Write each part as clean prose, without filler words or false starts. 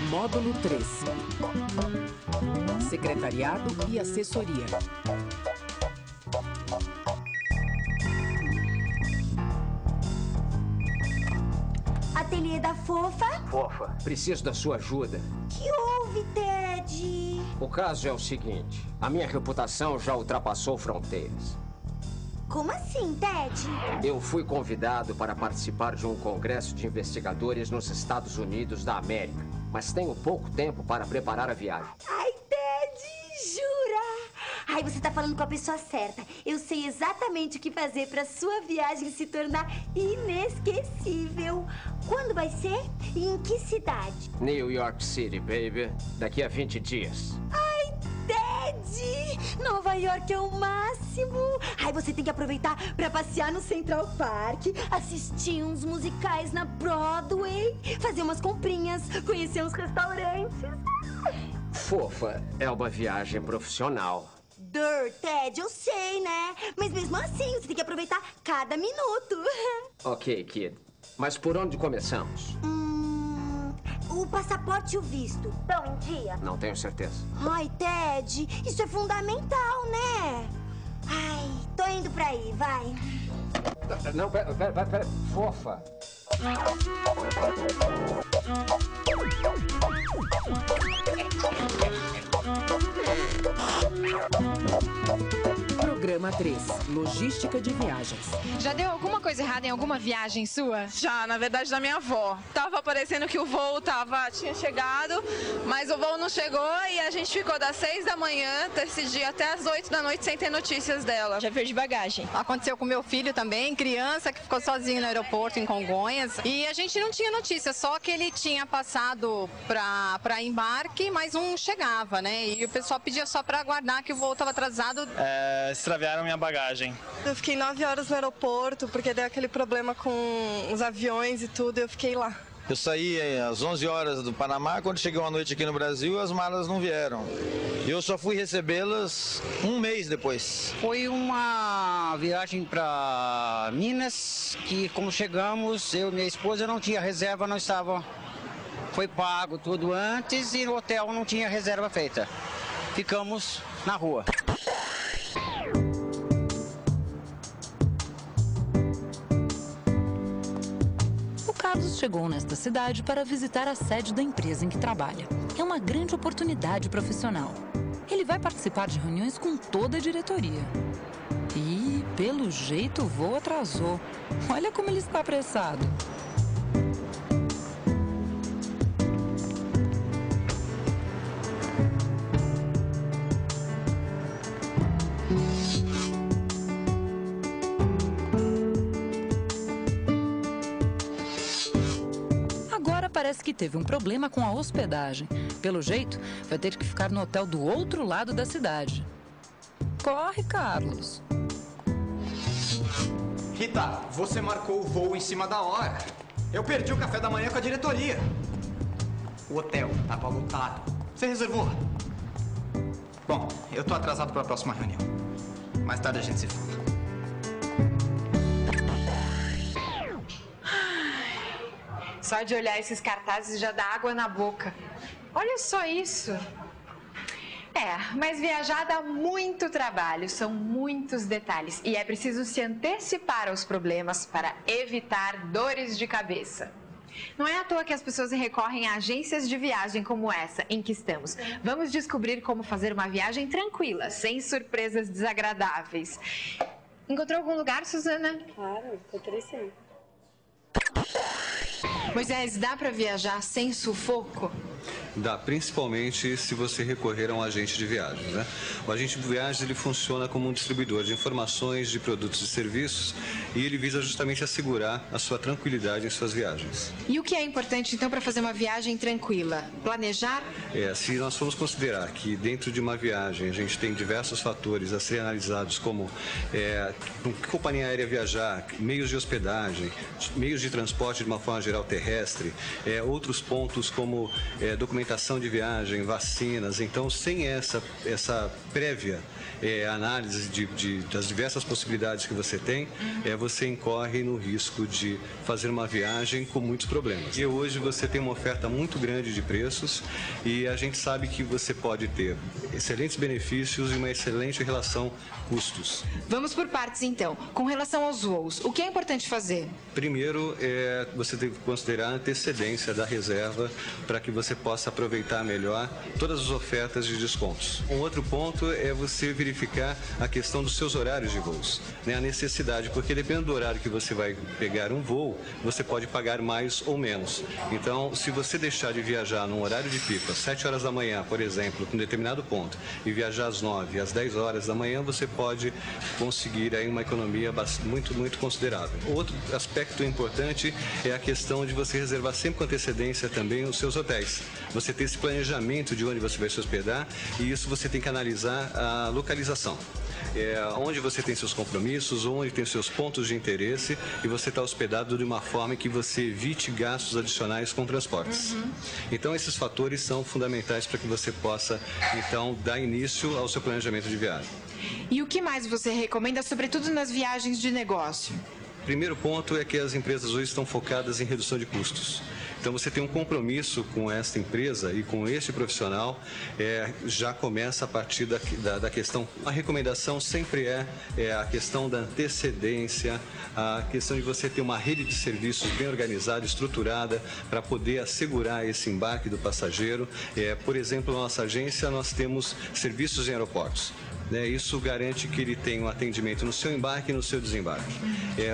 Módulo 3. Secretariado e assessoria. Ateliê da Fofa? Fofa, preciso da sua ajuda. Que houve, Ted? O caso é o seguinte: a minha reputação já ultrapassou fronteiras. Como assim, Ted? Eu fui convidado para participar de um congresso de investigadores nos Estados Unidos da América, mas tenho pouco tempo para preparar a viagem. Ai, Ted, jura? Ai, você tá falando com a pessoa certa. Eu sei exatamente o que fazer pra sua viagem se tornar inesquecível. Quando vai ser? E em que cidade? New York City, baby. Daqui a 20 dias. Ai, Ted! Nova York é o máximo! Ai, você tem que aproveitar pra passear no Central Park, assistir uns musicais na Broadway, fazer umas comprinhas, conhecer uns restaurantes. Fofa, é uma viagem profissional. Ted, eu sei, né? Mas mesmo assim, você tem que aproveitar cada minuto. Ok, kid. Mas por onde começamos? O passaporte e o visto estão em dia? Não tenho certeza. Ai, Ted, isso é fundamental, né? Ai, tô indo pra aí, vai. Não, pera. Fofa. Programa 3. Logística de viagens. Já deu alguma coisa errada em alguma viagem sua? Já, na verdade, da minha avó. Tava parecendo que o voo tinha chegado, mas o voo não chegou e a gente ficou das 6 da manhã desse dia até as 8 da noite sem ter notícias dela. Já perdi bagagem. Aconteceu com meu filho também, criança que ficou sozinho no aeroporto em Congonhas. E a gente não tinha notícia, só que ele tinha passado para embarque, mas não chegava, né? E o pessoal pedia só para aguardar que o voo estava atrasado. Extraviaram minha bagagem. Eu fiquei 9 horas no aeroporto, porque deu aquele problema com os aviões e tudo, eu fiquei lá. Eu saí às 11 horas do Panamá, quando cheguei uma noite aqui no Brasil, as malas não vieram. Eu só fui recebê-las um mês depois. Foi uma viagem para Minas, que como chegamos, eu e minha esposa não tinha reserva, não estava... Foi pago tudo antes e no hotel não tinha reserva feita. Ficamos na rua. Carlos chegou nesta cidade para visitar a sede da empresa em que trabalha. É uma grande oportunidade profissional. Ele vai participar de reuniões com toda a diretoria. E, pelo jeito, o voo atrasou. Olha como ele está apressado. Parece que teve um problema com a hospedagem. Pelo jeito, vai ter que ficar no hotel do outro lado da cidade. Corre, Carlos. Rita, você marcou o voo em cima da hora. Eu perdi o café da manhã com a diretoria. O hotel estava lotado. Você reservou? Bom, eu tô atrasado para a próxima reunião. Mais tarde a gente se fala. Só de olhar esses cartazes já dá água na boca. Olha só isso. Mas viajar dá muito trabalho, são muitos detalhes. E é preciso se antecipar aos problemas para evitar dores de cabeça. Não é à toa que as pessoas recorrem a agências de viagem como essa em que estamos. Vamos descobrir como fazer uma viagem tranquila, sem surpresas desagradáveis. Encontrou algum lugar, Suzana? Claro, encontrei sim. Moisés, dá para viajar sem sufoco? Dá, principalmente se você recorrer a um agente de viagens, né? O agente de viagens, ele funciona como um distribuidor de informações, de produtos e serviços, e ele visa justamente assegurar a sua tranquilidade em suas viagens. E o que é importante, então, para fazer uma viagem tranquila? Planejar? Se nós formos considerar que dentro de uma viagem a gente tem diversos fatores a serem analisados, como com que companhia aérea viajar, meios de hospedagem, meios de transporte de uma forma geral terrestre, outros pontos como documentação marcação de viagem, vacinas. Então, sem essa prévia análise das diversas possibilidades que você tem, você incorre no risco de fazer uma viagem com muitos problemas. E hoje você tem uma oferta muito grande de preços e a gente sabe que você pode ter excelentes benefícios e uma excelente relação custos. Vamos por partes, então. Com relação aos voos, o que é importante fazer? Primeiro, você tem que considerar a antecedência da reserva para que você possa aproveitar melhor todas as ofertas de descontos. Um outro ponto é você verificar a questão dos seus horários de voos, né? A necessidade, porque dependendo do horário que você vai pegar um voo, você pode pagar mais ou menos. Então, se você deixar de viajar num horário de pico, às 7 horas da manhã, por exemplo, com um determinado ponto, e viajar às 9, às 10 horas da manhã, você pode conseguir aí uma economia muito, muito considerável. Outro aspecto importante é a questão de você reservar sempre com antecedência também os seus hotéis. Você ter esse planejamento de onde você vai se hospedar e isso você tem que analisar a localização. Onde você tem seus compromissos, onde tem seus pontos de interesse e você está hospedado de uma forma que você evite gastos adicionais com transportes. Então, esses fatores são fundamentais para que você possa, então, dar início ao seu planejamento de viagem. E o que mais você recomenda, sobretudo nas viagens de negócio? Primeiro ponto é que as empresas hoje estão focadas em redução de custos. Então, você tem um compromisso com esta empresa e com este profissional, já começa a partir da questão. A recomendação sempre é a questão da antecedência, a questão de você ter uma rede de serviços bem organizada, estruturada, para poder assegurar esse embarque do passageiro. Por exemplo, na nossa agência, nós temos serviços em aeroportos. Isso garante que ele tenha um atendimento no seu embarque e no seu desembarque.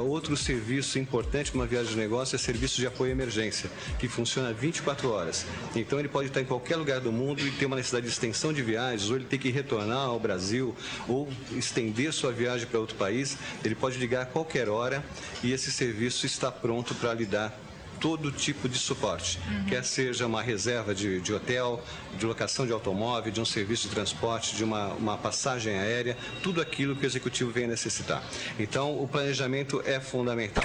Outro serviço importante para uma viagem de negócio é serviço de apoio à emergência, que funciona 24 horas. Então ele pode estar em qualquer lugar do mundo e ter uma necessidade de extensão de viagens, ou ele ter que retornar ao Brasil, ou estender sua viagem para outro país. Ele pode ligar a qualquer hora e esse serviço está pronto para lhe dar todo tipo de suporte, quer seja uma reserva de hotel, de locação de automóvel, de um serviço de transporte, de uma passagem aérea, tudo aquilo que o executivo vem necessitar. Então, o planejamento é fundamental.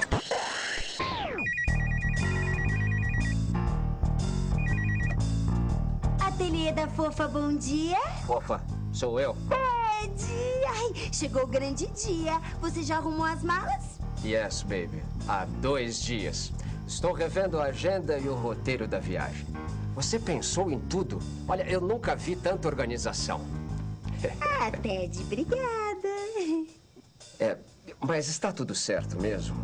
Ateliê da Fofa, bom dia. Fofa, sou eu. Ted! Ai, chegou o grande dia. Você já arrumou as malas? Yes, baby. Há 2 dias. Estou revendo a agenda e o roteiro da viagem. Você pensou em tudo? Olha, eu nunca vi tanta organização. Ah, Ted, obrigada. Mas está tudo certo mesmo.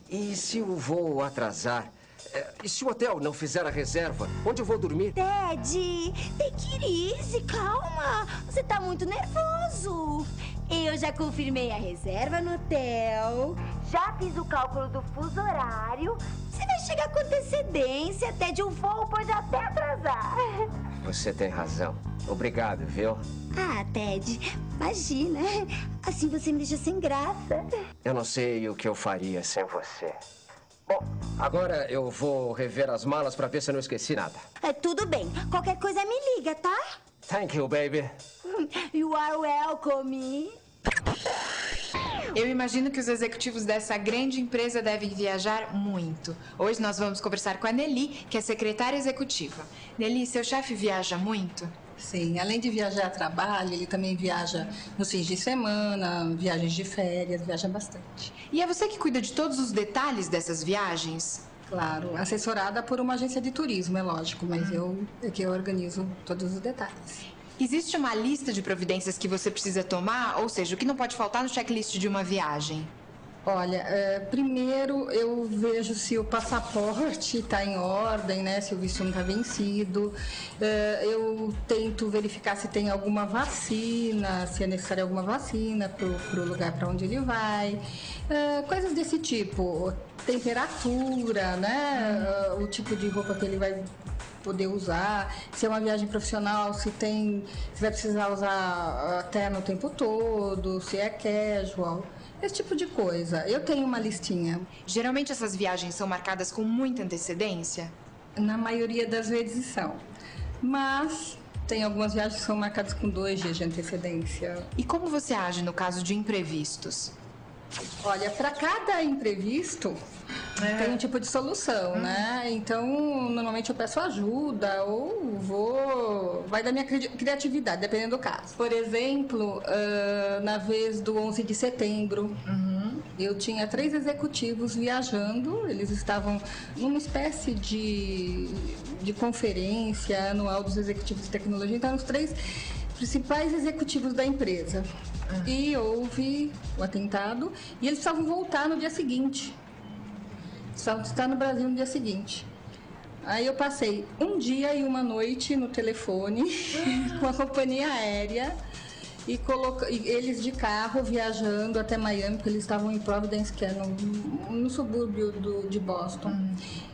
E se o voo atrasar? E se o hotel não fizer a reserva? Onde eu vou dormir? Ted, take it easy, calma. Você tá muito nervoso. Eu já confirmei a reserva no hotel. Já fiz o cálculo do fuso horário. Você vai chegar com antecedência, Ted. O voo pode até atrasar. Você tem razão. Obrigado, viu? Ah, Ted, imagina. Assim você me deixa sem graça. Eu não sei o que eu faria sem você. Bom, agora eu vou rever as malas para ver se eu não esqueci nada. Tudo bem. Qualquer coisa me liga, tá? Thank you, baby. You are welcome. Eu imagino que os executivos dessa grande empresa devem viajar muito. Hoje nós vamos conversar com a Nelly, que é secretária executiva. Nelly, seu chefe viaja muito? Sim, além de viajar a trabalho, ele também viaja nos fins de semana, viagens de férias, viaja bastante. E é você que cuida de todos os detalhes dessas viagens? Claro, assessorada por uma agência de turismo, é lógico, mas eu organizo todos os detalhes. Existe uma lista de providências que você precisa tomar? Ou seja, o que não pode faltar no checklist de uma viagem? Olha, primeiro eu vejo se o passaporte está em ordem, né? Se o visto não está vencido. Eu tento verificar se tem alguma vacina, se é necessária alguma vacina para o lugar para onde ele vai. Coisas desse tipo. Temperatura, né? O tipo de roupa que ele vai poder usar, se é uma viagem profissional, se vai precisar usar terno o tempo todo, se é casual. Esse tipo de coisa. Eu tenho uma listinha. Geralmente essas viagens são marcadas com muita antecedência? Na maioria das vezes são. Mas tem algumas viagens que são marcadas com 2 dias de antecedência. E como você age no caso de imprevistos? Olha, para cada imprevisto, tem um tipo de solução, né? Então, normalmente eu peço ajuda ou vai da minha criatividade, dependendo do caso. Por exemplo, na vez do 11 de setembro, eu tinha 3 executivos viajando, eles estavam numa espécie de conferência anual dos executivos de tecnologia, então eram os 3 principais executivos da empresa. E houve o atentado e eles precisavam voltar no dia seguinte. Precisavam estar no Brasil no dia seguinte. Aí eu passei um dia e uma noite no telefone com a companhia aérea e eles de carro viajando até Miami, porque eles estavam em Providence, que é no subúrbio de Boston.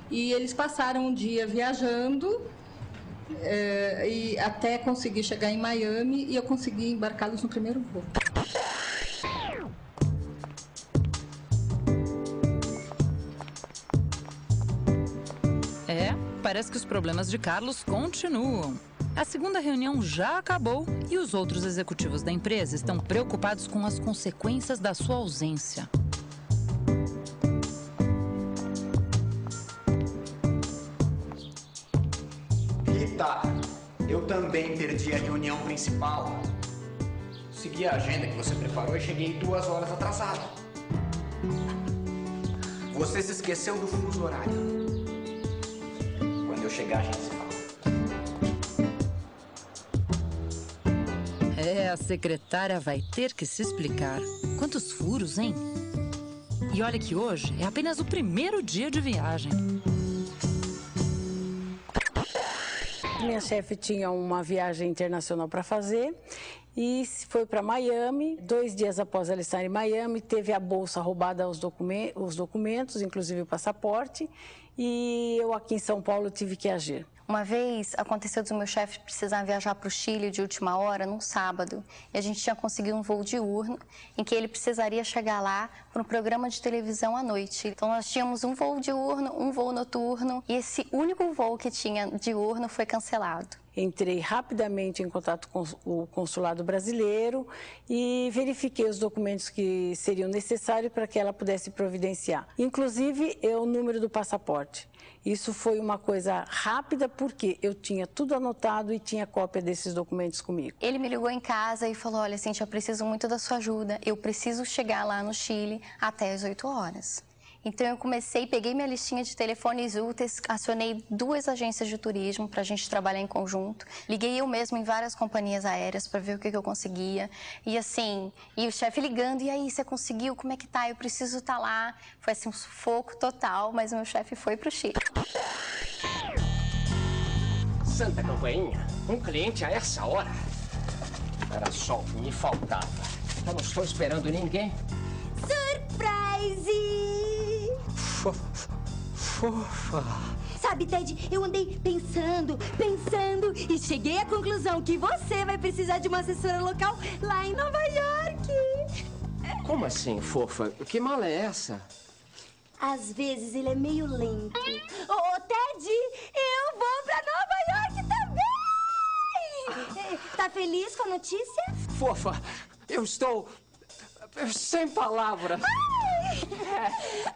E eles passaram um dia viajando e até conseguir chegar em Miami e eu consegui embarcá-los no primeiro voo. Parece que os problemas de Carlos continuam. A segunda reunião já acabou e os outros executivos da empresa estão preocupados com as consequências da sua ausência. Rita, eu também perdi a reunião principal. Segui a agenda que você preparou e cheguei 2 horas atrasado. Você se esqueceu do fuso horário. Quando eu chegar, a gente se fala. A secretária vai ter que se explicar. Quantos furos, hein? E olha que hoje é apenas o primeiro dia de viagem. Minha chefe tinha uma viagem internacional para fazer e foi para Miami. 2 dias após ela estar em Miami, teve a bolsa roubada, os documentos, inclusive o passaporte, e eu aqui em São Paulo tive que agir. Uma vez aconteceu do meu chefe precisar viajar para o Chile de última hora, num sábado, e a gente tinha conseguido um voo diurno em que ele precisaria chegar lá para um programa de televisão à noite. Então nós tínhamos um voo diurno, um voo noturno, e esse único voo que tinha diurno foi cancelado. Entrei rapidamente em contato com o consulado brasileiro e verifiquei os documentos que seriam necessários para que ela pudesse providenciar. Inclusive, o número do passaporte. Isso foi uma coisa rápida porque eu tinha tudo anotado e tinha cópia desses documentos comigo. Ele me ligou em casa e falou, olha, Cíntia, eu preciso muito da sua ajuda. Eu preciso chegar lá no Chile até as 8 horas. Então eu peguei minha listinha de telefones úteis, acionei 2 agências de turismo para a gente trabalhar em conjunto. Liguei eu mesma em várias companhias aéreas para ver o que eu conseguia. E assim, o chefe ligando, e aí, você conseguiu? Como é que tá? Eu preciso estar lá. Foi assim um sufoco total, mas o meu chefe foi pro Chile. Santa campainha, um cliente a essa hora? Era só o que me faltava. Eu não estou esperando ninguém. Surprise! Fofa. Sabe, Ted, eu andei pensando e cheguei à conclusão que você vai precisar de uma assessora local lá em Nova York. Como assim, fofa? Que mala é essa? Às vezes ele é meio lento. Ô, Ted, eu vou pra Nova York também! Tá feliz com a notícia? Fofa, eu estou sem palavras.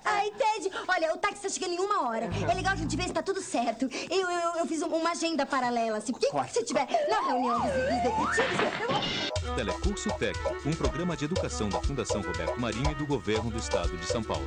Ai, Ted, olha, o táxi tá chegando em 1 hora. É legal a gente ver se tá tudo certo. Eu fiz uma agenda paralela, assim. Porque se tiver na reunião dos executivos... Telecurso Tec, um programa de educação da Fundação Roberto Marinho e do Governo do Estado de São Paulo.